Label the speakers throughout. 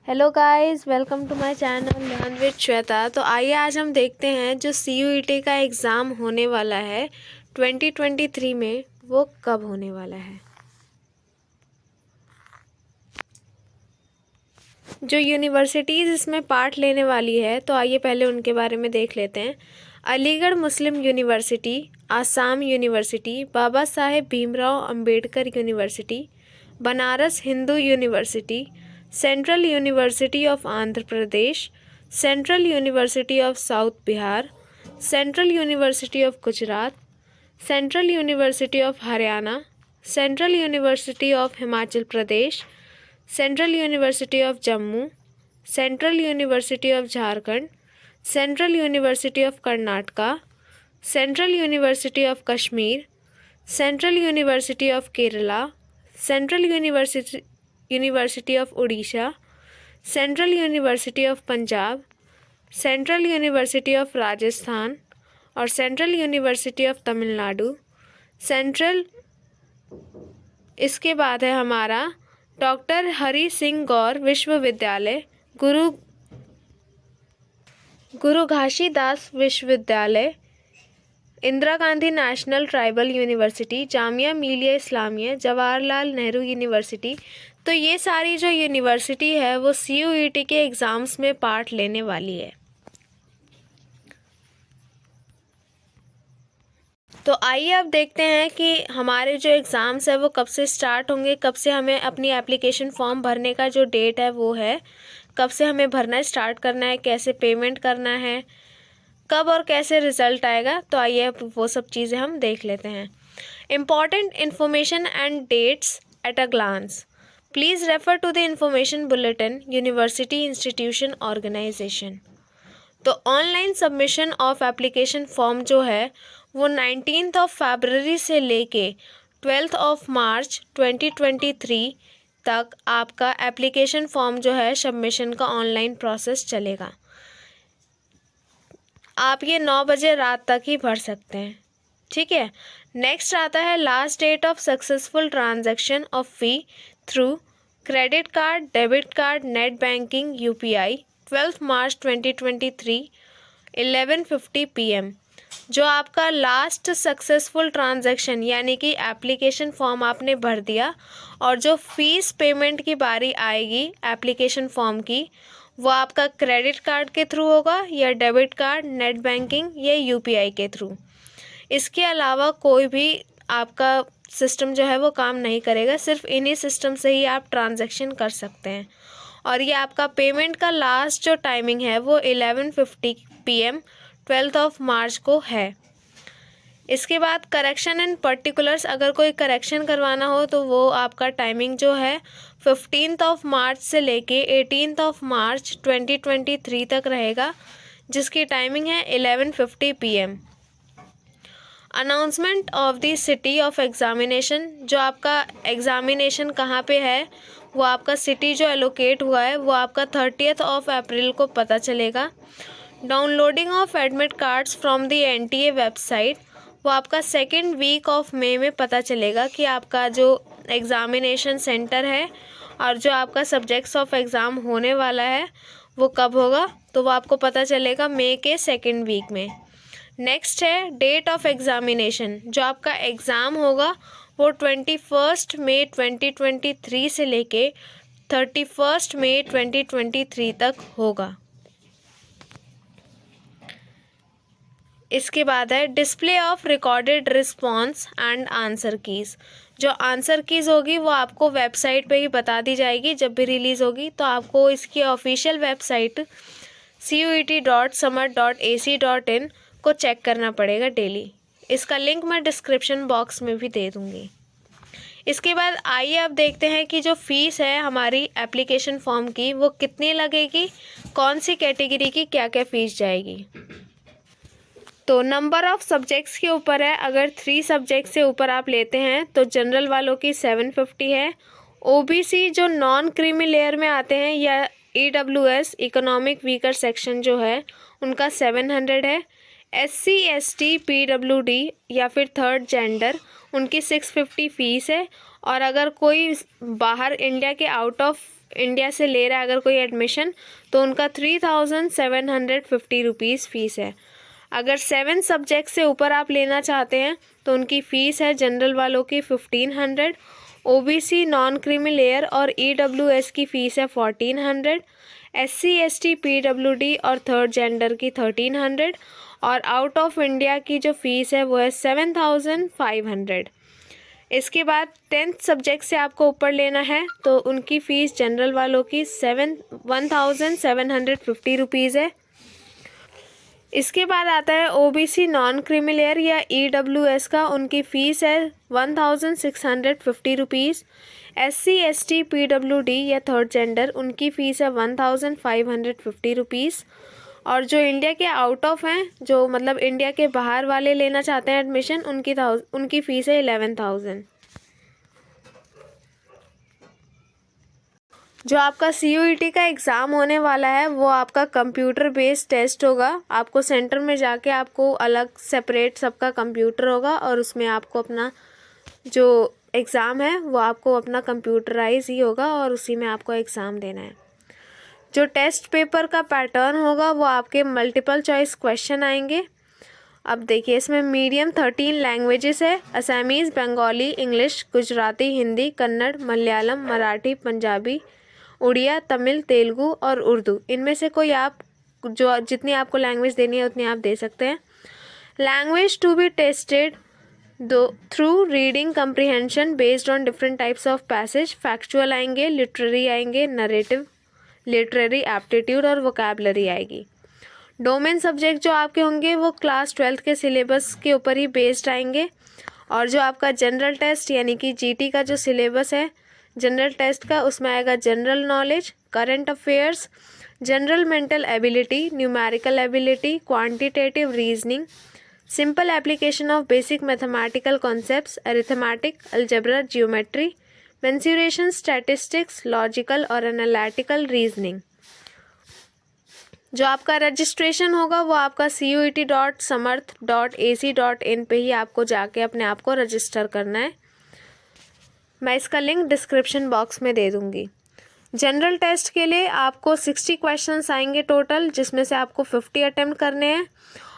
Speaker 1: Hello guys, welcome to my channel learn with Shweta. तो आइए आज हम देखते हैं जो CUET का एग्ज़ाम होने वाला है 2023 में, वो कब होने वाला है। जो यूनिवर्सिटीज़ इसमें पार्ट लेने वाली है, तो आइए पहले उनके बारे में देख लेते हैं। Aligarh Muslim university, Assam university, Baba Saheb Bhimrao Ambedkar university, Banaras Hindu university, central university of Andhra Pradesh, central university of south Bihar, central university of Gujarat, central university of Haryana, central university of Himachal Pradesh, central university of Jammu, central university of Jharkhand, central university of Karnataka, central university of Kashmir, central university of Kerala, central university of Orissa, central university of Punjab, central university of Rajasthan और central university of Tamil Nadu. इसके बाद है हमारा doctor Hari Singh गौर विश्वविद्यालय, गुरु घासीदास विश्वविद्यालय, Indira Gandhi national tribal university, Jamia Millia Islamia, Jawaharlal Nehru university. तो ये सारी जो यूनिवर्सिटी है वो CUET के एग्ज़ाम्स में पार्ट लेने वाली है। तो आइए अब देखते हैं कि हमारे जो एग्ज़ाम्स है वो कब से स्टार्ट होंगे, कब से हमें अपनी एप्लीकेशन फॉर्म भरने का जो डेट है वो है, कब से हमें भरना स्टार्ट करना है, कैसे पेमेंट करना है, कब और कैसे रिज़ल्ट आएगा। तो आइए अब वो सब चीज़ें हम देख लेते हैं। Important information and dates at a glance, please refer to the information bulletin, university institution organisation. तो online submission of application form जो है वो 19 फरवरी से लेके 12 मार्च 2023 तक आपका एप्लीकेशन फॉर्म जो है सबमिशन का ऑनलाइन प्रोसेस चलेगा। आप ये 9 बजे रात तक ही भर सकते हैं, ठीक है। नेक्स्ट आता है last date of successful transaction of fee through credit card, debit card, net banking, UPI 12 March 2023 11:50 PM। जो आपका लास्ट सक्सेसफुल ट्रांजैक्शन यानी कि एप्लीकेशन फॉर्म आपने भर दिया और जो फीस पेमेंट की बारी आएगी एप्लीकेशन फॉर्म की, वो आपका क्रेडिट कार्ड के थ्रू होगा या डेबिट कार्ड, नेट बैंकिंग या UPI के थ्रू। इसके अलावा कोई भी आपका सिस्टम जो है वो काम नहीं करेगा, सिर्फ इन्हीं सिस्टम से ही आप ट्रांजैक्शन कर सकते हैं। और ये आपका पेमेंट का लास्ट जो टाइमिंग है वो 11:50 PM 12 मार्च को है। इसके बाद करेक्शन एंड पर्टिकुलर्स, अगर कोई करेक्शन करवाना हो तो वो आपका टाइमिंग जो है 15 मार्च से लेके 18 मार्च 2023 तक रहेगा, जिसकी टाइमिंग है 11:50 PM। Announcement of the city of examination, जो आपका एग्ज़ामिनेशन कहाँ पे है, वो आपका सिटी जो एलोकेट हुआ है वो आपका 30 अप्रैल को पता चलेगा। Downloading of admit cards from the NTA website, वो आपका 2nd वीक ऑफ मई में पता चलेगा कि आपका जो एग्ज़ामिनेशन सेंटर है और जो आपका सब्जेक्ट्स ऑफ एग्ज़ाम होने वाला है वो कब होगा, तो वो आपको पता चलेगा मई के 2nd वीक में। नेक्स्ट है डेट ऑफ एग्ज़ामिनेशन, जो आपका एग्ज़ाम होगा वो 21 मई 2023 से लेके 31 मई 2023 तक होगा। इसके बाद है display of recorded response and answer keys. जो आंसर कीज़ होगी वो आपको वेबसाइट पे ही बता दी जाएगी जब भी रिलीज़ होगी, तो आपको इसकी ऑफिशियल वेबसाइट CUET.summer.ac.in को चेक करना पड़ेगा डेली। इसका लिंक मैं डिस्क्रिप्शन बॉक्स में भी दे दूँगी। इसके बाद आइए अब देखते हैं कि जो फ़ीस है हमारी एप्लीकेशन फॉर्म की वो कितनी लगेगी, कौन सी कैटेगरी की क्या क्या फ़ीस जाएगी। तो नंबर ऑफ़ सब्जेक्ट्स के ऊपर है, अगर 3 सब्जेक्ट से ऊपर आप लेते हैं तो जनरल वालों की 750 है। OBC जो नॉन क्रीमी लेयर में आते हैं या EWS इकोनॉमिक वीकर सेक्शन जो है उनका 700 है। SC ST PWD या फिर थर्ड जेंडर उनकी 650 फ़ीस है। और अगर कोई बाहर इंडिया के आउट ऑफ इंडिया से ले रहा है अगर कोई एडमिशन, तो उनका 3750 रुपीज़ फ़ीस है। अगर 7 सब्जेक्ट से ऊपर आप लेना चाहते हैं तो उनकी फ़ीस है जनरल वालों की 1500, ओबीसी, नॉन क्रीमी लेयर और ईडब्ल्यूएस की फ़ीस है 1400, एससी, एसटी, पीडब्ल्यूडी और थर्ड जेंडर की 1300 और आउट ऑफ इंडिया की जो फ़ीस है वो है 7500। इसके बाद 10th सब्जेक्ट से आपको ऊपर लेना है तो उनकी फ़ीस जनरल वालों की 1750 रुपीज़ है। इसके बाद आता है ओबीसी, नॉन क्रीमी लेयर या ईडब्ल्यूएस का, उनकी फ़ीस है 1650 रुपीज़। एससी, एसटी, पीडब्ल्यूडी या थर्ड जेंडर, उनकी फ़ीस है 1550 रुपीज़। और जो इंडिया के आउट ऑफ हैं, जो मतलब इंडिया के बाहर वाले लेना चाहते हैं एडमिशन, उनकी फ़ीस है 11,000। जो आपका CUET का एग्ज़ाम होने वाला है वो आपका कंप्यूटर बेस्ड टेस्ट होगा। आपको सेंटर में जाके आपको अलग सेपरेट सबका कंप्यूटर होगा और उसमें आपको अपना जो एग्ज़ाम है वो आपको अपना कंप्यूटराइज ही होगा और उसी में आपको एग्ज़ाम देना है। जो टेस्ट पेपर का पैटर्न होगा वो आपके मल्टीपल चॉइस क्वेश्चन आएंगे। अब देखिए, इसमें मीडियम 13 लैंग्वेजेस है, असमीज़, बंगाली, इंग्लिश, गुजराती, हिंदी, कन्नड़, मलयालम, मराठी, पंजाबी, उड़िया, तमिल, तेलुगु और उर्दू। इनमें से कोई आप जो जितनी आपको लैंग्वेज देनी है उतनी आप दे सकते हैं। Language to be tested through reading comprehension based on different types of passage. Factual आएंगे, लिटरेरी आएंगे, नरेटिव, लिटरेरी, एप्टीट्यूड और वोकैबलरी आएगी। डोमेन सब्जेक्ट जो आपके होंगे वो क्लास 12th के सिलेबस के ऊपर ही बेस्ड आएंगे। और जो आपका जनरल टेस्ट यानी कि GT का जो सिलेबस है जनरल टेस्ट का, उसमें आएगा general knowledge, current affairs, general mental ability, numerical ability, quantitative reasoning, simple application of basic mathematical concepts, arithmetic, algebra, geometry, mensuration, statistics, logical और एनालिटिकल रीजनिंग। जो आपका रजिस्ट्रेशन होगा वो आपका CUET.samarth.ac.in पे ही आपको जाके अपने आप को रजिस्टर करना है। मैं इसका लिंक डिस्क्रिप्शन बॉक्स में दे दूँगी। जनरल टेस्ट के लिए आपको 60 क्वेश्चंस आएंगे टोटल, जिसमें से आपको 50 अटेम्प्ट करने हैं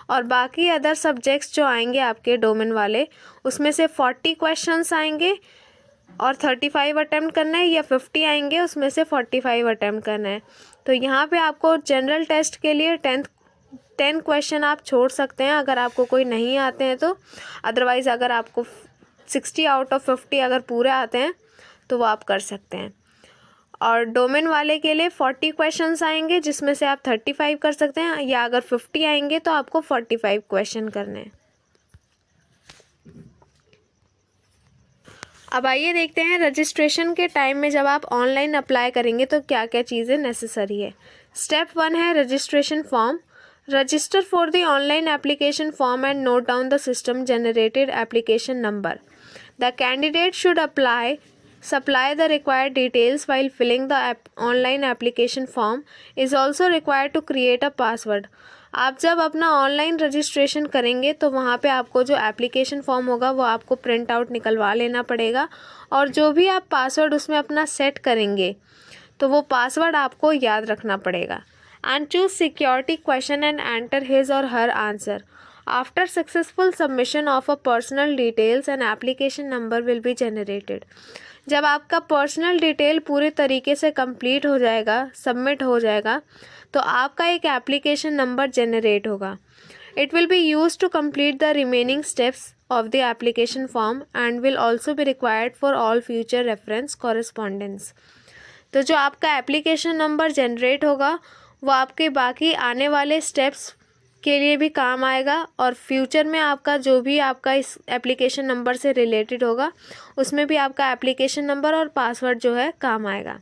Speaker 1: और बाकी अदर सब्जेक्ट्स जो आएंगे आपके डोमेन वाले उसमें से 40 क्वेश्चंस आएंगे और 35 अटेम्प्ट करना है, या 50 आएंगे उसमें से 45 अटेम्प्ट करना है। तो यहाँ पे आपको जनरल टेस्ट के लिए 10 क्वेश्चन आप छोड़ सकते हैं अगर आपको कोई नहीं आते हैं तो। अदरवाइज़ अगर आपको 60 आउट ऑफ 50 अगर पूरे आते हैं तो वो आप कर सकते हैं। और डोमेन वाले के लिए 40 क्वेश्चंस आएंगे जिसमें से आप 35 कर सकते हैं, या अगर 50 आएंगे तो आपको 45 क्वेश्चन करने हैं। अब आइए देखते हैं रजिस्ट्रेशन के टाइम में जब आप ऑनलाइन अप्लाई करेंगे तो क्या क्या चीज़ें नेसेसरी है। स्टेप 1 है registration form. Register for the online application form and note down the system generated application number. The candidate should supply the required details while filling the online application form. Is also required to create a password. आप जब अपना online registration करेंगे तो वहाँ पे आपको जो application form होगा वो आपको प्रिंट आउट निकलवा लेना पड़ेगा और जो भी आप पासवर्ड उसमें अपना सेट करेंगे तो वो पासवर्ड आपको याद रखना पड़ेगा। And choose security question and enter his or her answer. After successful submission of a personal details and application number will be generated. जब आपका पर्सनल डिटेल पूरे तरीके से कंप्लीट हो जाएगा, सबमिट हो जाएगा, तो आपका एक एप्लीकेशन नंबर जनरेट होगा। It will be used to complete the remaining steps of the application form and will also be required for all future reference correspondence. तो जो आपका एप्लीकेशन नंबर जनरेट होगा वो आपके बाकी आने वाले स्टेप्स के लिए भी काम आएगा और फ्यूचर में आपका जो भी आपका इस एप्लीकेशन नंबर से रिलेटेड होगा उसमें भी आपका एप्लीकेशन नंबर और पासवर्ड जो है काम आएगा।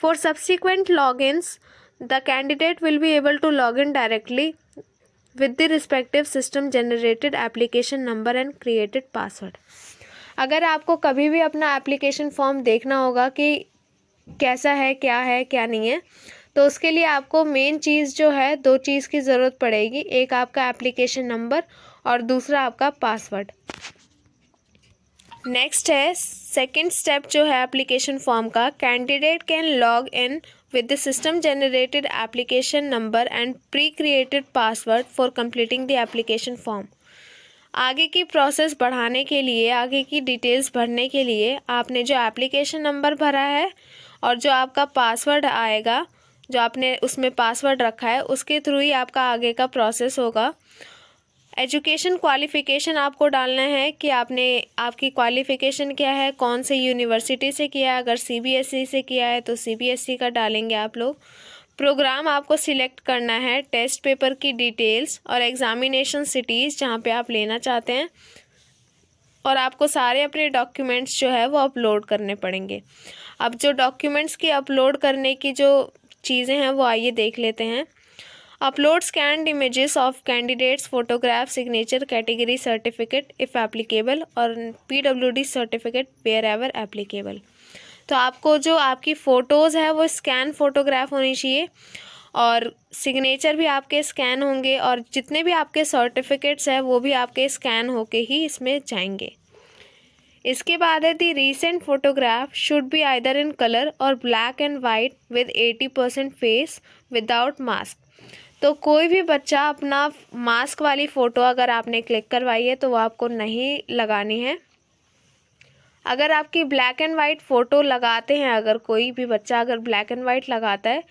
Speaker 1: For subsequent logins the candidate will be able to log in directly with the respective system generated application number and created password. अगर आपको कभी भी अपना एप्लीकेशन फॉर्म देखना होगा कि कैसा है क्या नहीं है, तो उसके लिए आपको मेन चीज़ जो है 2 चीज़ की ज़रूरत पड़ेगी। एक आपका एप्लीकेशन नंबर और दूसरा आपका पासवर्ड। नेक्स्ट है सेकंड स्टेप जो है एप्लीकेशन फॉर्म का, candidate can log in with the system generated application number and pre created password for completing the application form. आगे की प्रोसेस बढ़ाने के लिए, आगे की डिटेल्स भरने के लिए आपने जो एप्लीकेशन नंबर भरा है और जो आपका पासवर्ड आएगा, जो आपने उसमें पासवर्ड रखा है, उसके थ्रू ही आपका आगे का प्रोसेस होगा। एजुकेशन क्वालिफ़िकेशन आपको डालना है कि आपकी क्वालिफ़िकेशन क्या है, कौन से यूनिवर्सिटी से किया है। अगर सीबीएसई से किया है तो सीबीएसई का डालेंगे आप लोग। प्रोग्राम आपको सिलेक्ट करना है, टेस्ट पेपर की डिटेल्स और एग्ज़ामिनेशन सिटीज़ जहाँ पे आप लेना चाहते हैं, और आपको सारे अपने डॉक्यूमेंट्स जो है वो अपलोड करने पड़ेंगे। अब जो डॉक्यूमेंट्स की अपलोड करने की जो चीज़ें हैं वो आइए देख लेते हैं। Upload scanned images of candidates photograph signature category certificate if applicable or पीडब्ल्यूडी सर्टिफिकेट वेयर एवर एप्लीकेबल। तो आपको जो आपकी फ़ोटोज़ है वो स्कैन फ़ोटोग्राफ होनी चाहिए और सिग्नेचर भी आपके स्कैन होंगे और जितने भी आपके सर्टिफिकेट्स हैं वो भी आपके स्कैन होके ही इसमें जाएंगे। इसके बाद है the recent photograph should be either in colour or black and white with 80% face without mask. तो कोई भी बच्चा अपना मास्क वाली फ़ोटो अगर आपने क्लिक करवाई है तो वो आपको नहीं लगानी है। अगर आपकी ब्लैक एंड वाइट फ़ोटो लगाते हैं, अगर कोई भी बच्चा अगर ब्लैक एंड वाइट लगाता है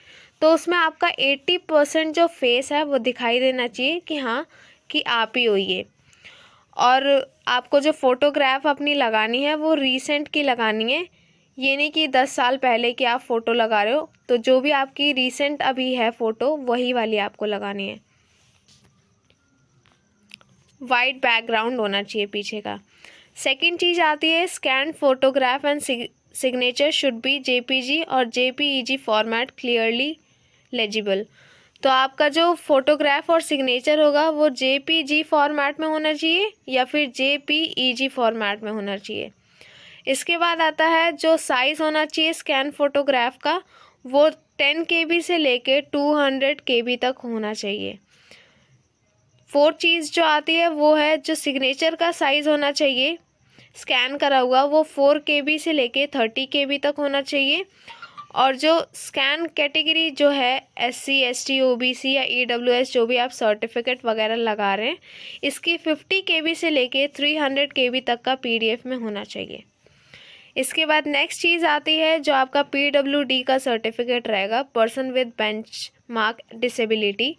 Speaker 1: तो उसमें आपका 80% जो फेस है वो दिखाई देना चाहिए कि हाँ कि आप ही हो ये। और आपको जो फ़ोटोग्राफ अपनी लगानी है वो रीसेंट की लगानी है, ये नहीं कि 10 साल पहले की आप फ़ोटो लगा रहे हो। तो जो भी आपकी रीसेंट अभी है फ़ोटो वही वाली आपको लगानी है। वाइट बैकग्राउंड होना चाहिए पीछे का। सेकंड चीज़ आती है scan photograph and signature should be JPG और जेपीईजी फॉर्मेट क्लियरली लेजिबल। तो आपका जो फोटोग्राफ और सिग्नेचर होगा वो जेपीजी फॉर्मेट में होना चाहिए या फिर जेपीईजी फॉर्मेट में होना चाहिए। इसके बाद आता है जो साइज़ होना चाहिए स्कैन फोटोग्राफ का, वो 10 KB से लेके 200 KB तक होना चाहिए। फोर्थ चीज़ जो आती है वो है जो सिग्नेचर का साइज़ होना चाहिए स्कैन करा हुआ, वो 4 KB से लेके 30 KB तक होना चाहिए। और जो स्कैन कैटेगरी जो है SC ST OBC या EWS जो भी आप सर्टिफिकेट वगैरह लगा रहे हैं, इसकी 50 KB से लेके 300 KB तक का PDF में होना चाहिए। इसके बाद नेक्स्ट चीज़ आती है जो आपका PWD का सर्टिफिकेट रहेगा, person with bench mark disability,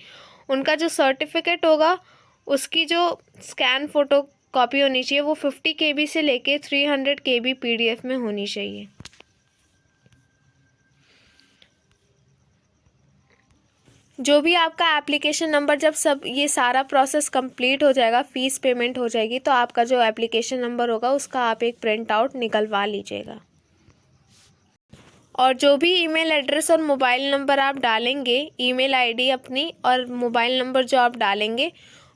Speaker 1: उनका जो सर्टिफिकेट होगा उसकी जो स्कैन फ़ोटो कॉपी होनी चाहिए वो 50 KB से लेके 300 KB PDF में होनी चाहिए। जो भी आपका एप्लीकेशन नंबर, जब सब ये सारा प्रोसेस कंप्लीट हो जाएगा, फ़ीस पेमेंट हो जाएगी, तो आपका जो एप्लीकेशन नंबर होगा उसका आप एक प्रिंट आउट निकलवा लीजिएगा। और जो भी ईमेल एड्रेस और मोबाइल नंबर आप डालेंगे, ईमेल आईडी अपनी और मोबाइल नंबर जो आप डालेंगे,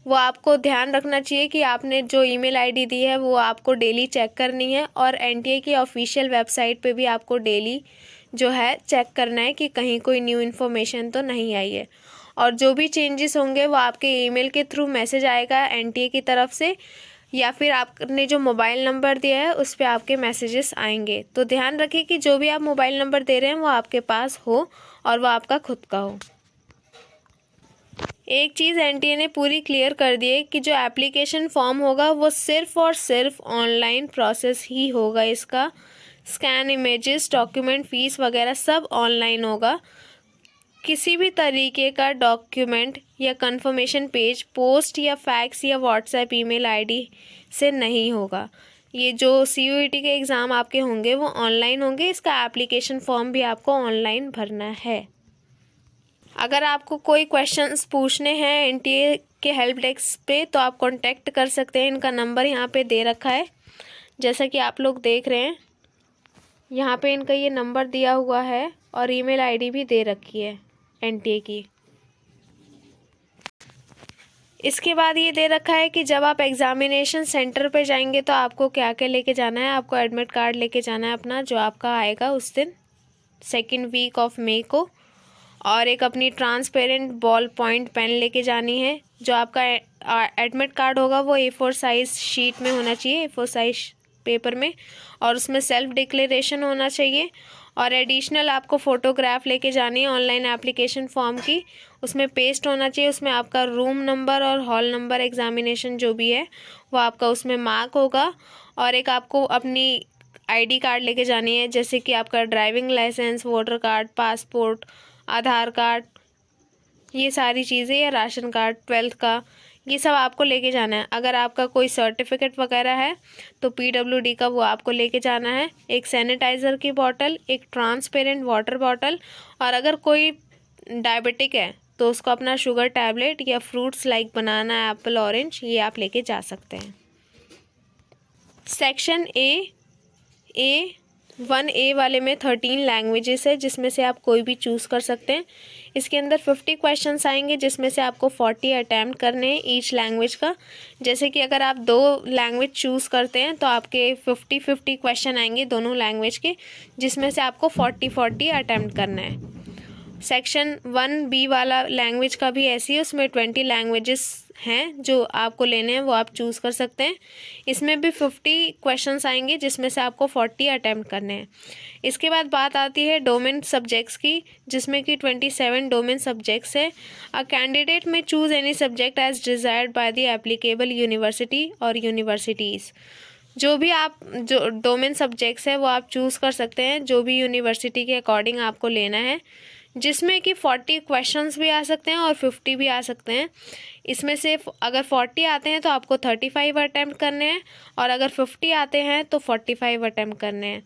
Speaker 1: वो आपको ध्यान रखना चाहिए कि आपने जो ईमेल आईडी दी है वो आपको डेली चेक करनी है और एनटीए की ऑफिशियल वेबसाइट पे भी आपको डेली जो है चेक करना है कि कहीं कोई न्यू इन्फॉर्मेशन तो नहीं आई है। और जो भी चेंजेस होंगे वो आपके ईमेल के थ्रू मैसेज आएगा एनटीए की तरफ से, या फिर आपने जो मोबाइल नंबर दिया है उस पर आपके मैसेजेस आएंगे। तो ध्यान रखिए कि जो भी आप मोबाइल नंबर दे रहे हैं वो आपके पास हो और वो आपका खुद का हो। एक चीज़ एनटीए ने पूरी क्लियर कर दी है कि जो एप्लीकेशन फॉर्म होगा वो सिर्फ़ और सिर्फ ऑनलाइन प्रोसेस ही होगा। इसका स्कैन इमेजेस, डॉक्यूमेंट, फ़ीस वगैरह सब ऑनलाइन होगा। किसी भी तरीके का डॉक्यूमेंट या कंफर्मेशन पेज पोस्ट या फैक्स या व्हाट्सएप ईमेल आईडी से नहीं होगा। ये जो CUET के एग्ज़ाम आपके होंगे वो ऑनलाइन होंगे। इसका एप्लीकेशन फॉर्म भी आपको ऑनलाइन भरना है। अगर आपको कोई क्वेश्चंस पूछने हैं एनटीए के हेल्प डेस्क पे तो आप कांटेक्ट कर सकते हैं। इनका नंबर यहाँ पे दे रखा है, जैसा कि आप लोग देख रहे हैं यहाँ पे इनका ये नंबर दिया हुआ है और ईमेल आईडी भी दे रखी है एनटीए की। इसके बाद ये दे रखा है कि जब आप एग्ज़ामिनेशन सेंटर पे जाएंगे तो आपको क्या क्या लेके जाना है। आपको एडमिट कार्ड लेके जाना है अपना, जो आपका आएगा उस दिन 2nd वीक ऑफ मई को, और एक अपनी ट्रांसपेरेंट बॉल पॉइंट पेन लेके जानी है। जो आपका एडमिट कार्ड होगा वो A4 साइज़ शीट में होना चाहिए, A4 साइज़ पेपर में, और उसमें सेल्फ डिक्लेरेशन होना चाहिए। और एडिशनल आपको फ़ोटोग्राफ लेके जानी है ऑनलाइन एप्लीकेशन फॉर्म की, उसमें पेस्ट होना चाहिए। उसमें आपका रूम नंबर और हॉल नंबर एग्ज़ामिनेशन जो भी है वो आपका उसमें मार्क होगा। और एक आपको अपनी आईडी कार्ड लेके जानी है, जैसे कि आपका driving licence, voter card, passport, Aadhaar card, ये सारी चीज़ें, या राशन कार्ड 12th का, ये सब आपको लेके जाना है। अगर आपका कोई सर्टिफिकेट वगैरह है तो PWD का वो आपको लेके जाना है। एक सैनिटाइज़र की बॉटल, एक ट्रांसपेरेंट वाटर बॉटल, और अगर कोई डायबिटिक है तो उसको अपना शुगर टैबलेट या फ्रूट्स लाइक बनाना, एप्पल, ऑरेंज, ये आप लेके जा सकते हैं। सेक्शन ए 1A वाले में 13 लैंग्वेजेस है, जिसमें से आप कोई भी चूज़ कर सकते हैं। इसके अंदर 50 क्वेश्चंस आएंगे, जिसमें से आपको 40 अटैम्प्ट करने हैं ईच लैंग्वेज का। जैसे कि अगर आप 2 लैंग्वेज चूज़ करते हैं तो आपके 50 क्वेश्चन आएंगे दोनों लैंग्वेज के, जिसमें से आपको 40 अटैम्प्ट करना है। सेक्शन 1B वाला लैंग्वेज का भी ऐसी है, उसमें 20 लैंग्वेजेस हैं जो आपको लेने हैं, वो आप चूज़ कर सकते हैं। इसमें भी 50 क्वेश्चंस आएंगे, जिसमें से आपको 40 अटैम्प्ट करने हैं। इसके बाद बात आती है डोमेन सब्जेक्ट्स की, जिसमें कि 27 डोमेन सब्जेक्ट्स है। अ कैंडिडेट में choose any subject as desired by the applicable university और यूनिवर्सिटीज़। जो भी आप जो डोमेन सब्जेक्ट्स है वो आप चूज़ कर सकते हैं, जो भी यूनिवर्सिटी के अकॉर्डिंग आपको लेना है, जिसमें कि 40 क्वेश्चंस भी आ सकते हैं और 50 भी आ सकते हैं। इसमें से अगर 40 आते हैं तो आपको 35 अटैम्प्ट करने हैं, और अगर 50 आते हैं तो 45 अटैम्प्ट करने हैं।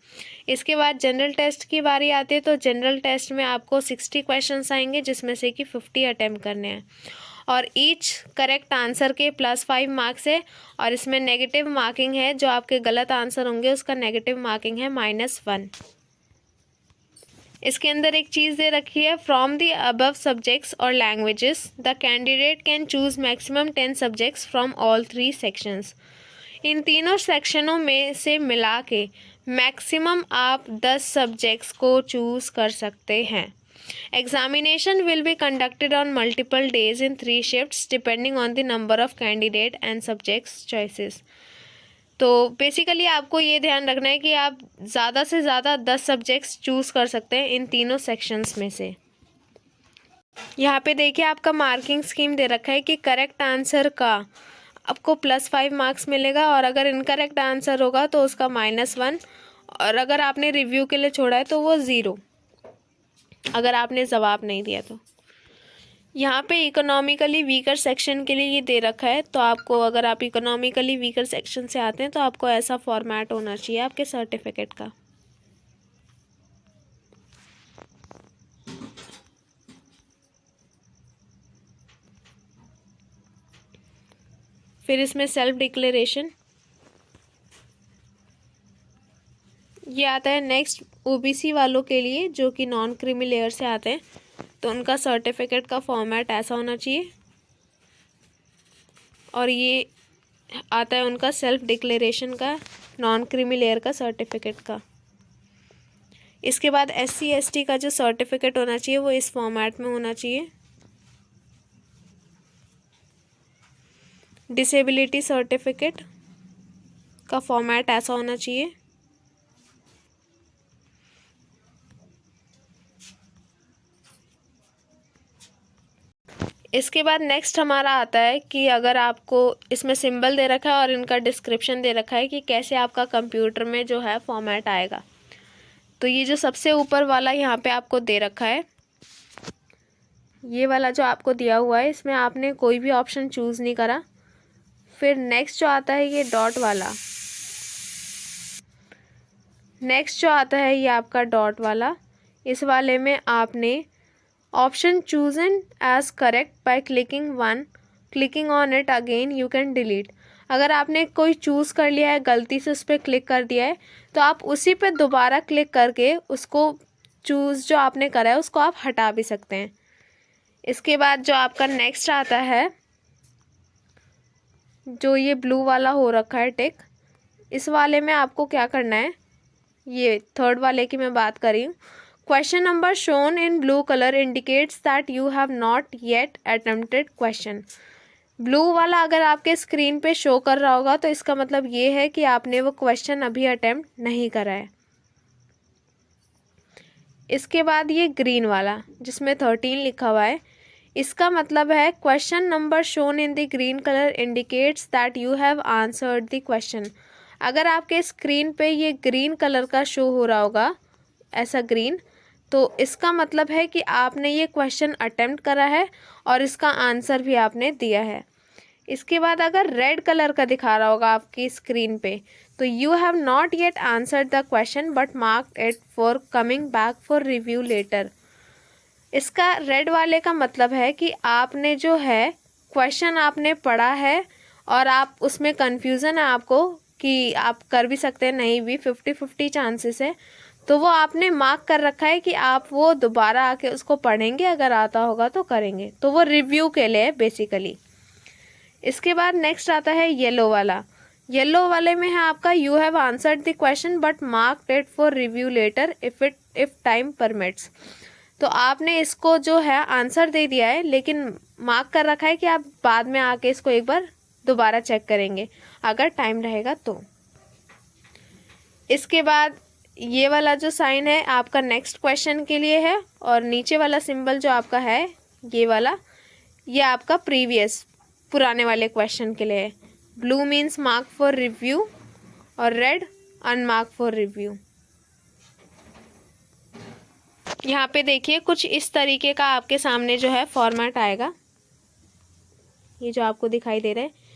Speaker 1: इसके बाद जनरल टेस्ट की बारी आती है, तो जनरल टेस्ट में आपको 60 क्वेश्चंस आएंगे, जिसमें से कि 50 अटैम्प्ट करने हैं। और ईच करेक्ट आंसर के +5 मार्क्स है, और इसमें नेगेटिव मार्किंग है, जो आपके गलत आंसर होंगे उसका नेगेटिव मार्किंग है -1। इसके अंदर एक चीज़ दे रखी है, फ्रॉम द अबव सब्जेक्ट्स और languages the candidate can choose maximum 10 subjects from all 3 sections. इन तीनों सेक्शनों में से मिला के मैक्सिमम आप 10 सब्जेक्ट्स को चूज़ कर सकते हैं। Examination will be conducted on multiple days in 3 shifts depending on the number of candidate and subjects choices. तो बेसिकली आपको ये ध्यान रखना है कि आप ज़्यादा से ज़्यादा 10 सब्जेक्ट्स चूज़ कर सकते हैं इन तीनों सेक्शंस में से। यहाँ पे देखिए आपका मार्किंग स्कीम दे रखा है कि करेक्ट आंसर का आपको +5 मार्क्स मिलेगा, और अगर इनकरेक्ट आंसर होगा तो उसका -1, और अगर आपने रिव्यू के लिए छोड़ा है तो वो 0, अगर आपने जवाब नहीं दिया तो। यहाँ पे इकोनॉमिकली वीकर सेक्शन के लिए ये दे रखा है, तो आपको अगर आप इकोनॉमिकली वीकर सेक्शन से आते हैं तो आपको ऐसा फॉर्मेट होना चाहिए आपके सर्टिफिकेट का। फिर इसमें सेल्फ डिक्लेरेशन ये आता है। नेक्स्ट OBC वालों के लिए जो कि नॉन क्रीमी लेयर से आते हैं, तो उनका सर्टिफिकेट का फॉर्मेट ऐसा होना चाहिए, और ये आता है उनका सेल्फ डिक्लेरेशन का, नॉन क्रीमी लेयर का सर्टिफिकेट का। इसके बाद SC ST का जो सर्टिफिकेट होना चाहिए वो इस फॉर्मेट में होना चाहिए। डिसेबिलिटी सर्टिफिकेट का फॉर्मेट ऐसा होना चाहिए। इसके बाद नेक्स्ट हमारा आता है कि अगर आपको इसमें सिंबल दे रखा है और इनका डिस्क्रिप्शन दे रखा है कि कैसे आपका कंप्यूटर में जो है फॉर्मेट आएगा, तो ये जो सबसे ऊपर वाला यहाँ पे आपको दे रखा है, ये वाला जो आपको दिया हुआ है, इसमें आपने कोई भी ऑप्शन चूज़ नहीं करा। फिर नेक्स्ट जो आता है ये डॉट वाला, नेक्स्ट जो आता है ये आपका डॉट वाला, इस वाले में आपने option chosen as correct by clicking on it again you can delete. अगर आपने कोई चूज़ कर लिया है, गलती से उस पर क्लिक कर दिया है, तो आप उसी पे दोबारा क्लिक करके उसको चूज़ जो आपने करा है उसको आप हटा भी सकते हैं। इसके बाद जो आपका नेक्स्ट आता है, जो ये ब्लू वाला हो रखा है टिक, इस वाले में आपको क्या करना है, ये थर्ड वाले की मैं बात कर रही हूँ। Question number shown in blue colour indicates that you have not yet attempted question. Blue वाला अगर आपके स्क्रीन पे शो कर रहा होगा तो इसका मतलब ये है कि आपने वो क्वेश्चन अभी अटेम्प्ट नहीं करा है। इसके बाद ये ग्रीन वाला जिसमें 13 लिखा हुआ है, इसका मतलब है question number shown in the green colour indicates that you have answered the question. अगर आपके स्क्रीन पे ये ग्रीन कलर का शो हो रहा होगा, ऐसा ग्रीन, तो इसका मतलब है कि आपने ये क्वेश्चन अटेम्प्ट करा है और इसका आंसर भी आपने दिया है। इसके बाद अगर रेड कलर का दिखा रहा होगा आपकी स्क्रीन पे, तो you have not yet answered the question but marked it for coming back for review later. इसका रेड वाले का मतलब है कि आपने जो है क्वेश्चन आपने पढ़ा है और आप उसमें कन्फ्यूज़न है आपको कि आप कर भी सकते हैं नहीं भी, 50-50 चांसेस है, तो वो आपने मार्क कर रखा है कि आप वो दोबारा आके उसको पढ़ेंगे, अगर आता होगा तो करेंगे, तो वो रिव्यू के लिए बेसिकली। इसके बाद नेक्स्ट आता है येलो वाला। येलो वाले में है आपका you have answered the question but marked it for review later if time permits. तो आपने इसको जो है आंसर दे दिया है लेकिन मार्क कर रखा है कि आप बाद में आके इसको एक बार दोबारा चेक करेंगे अगर टाइम रहेगा तो। इसके बाद ये वाला जो साइन है आपका नेक्स्ट क्वेश्चन के लिए है और नीचे वाला सिंबल जो आपका है ये वाला, ये आपका प्रीवियस पुराने वाले क्वेश्चन के लिए है। Blue means mark for review और रेड अनमार्क फॉर रिव्यू। यहाँ पे देखिए कुछ इस तरीके का आपके सामने जो है फॉर्मेट आएगा, ये जो आपको दिखाई दे रहा है।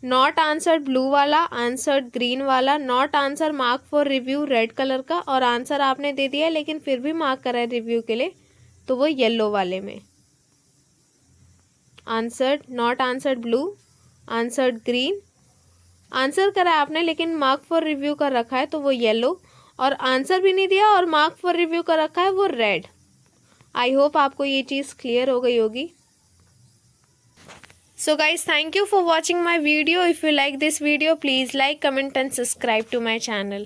Speaker 1: नॉट आंसर ब्लू वाला, आंसर ग्रीन वाला, not answer mark for review red colour का, और आंसर आपने दे दिया लेकिन फिर भी मार्क करा है रिव्यू के लिए तो वो येलो वाले में। Answer not answer blue, answer green, answer करा है आपने लेकिन मार्क फॉर रिव्यू कर रखा है तो वो येलो, और आंसर भी नहीं दिया और मार्क फॉर रिव्यू कर रखा है वो रेड। आई होप आपको ये चीज़ क्लियर हो गई होगी। So guys, thank you for watching my video. If you like this video, please like, comment and subscribe to my channel.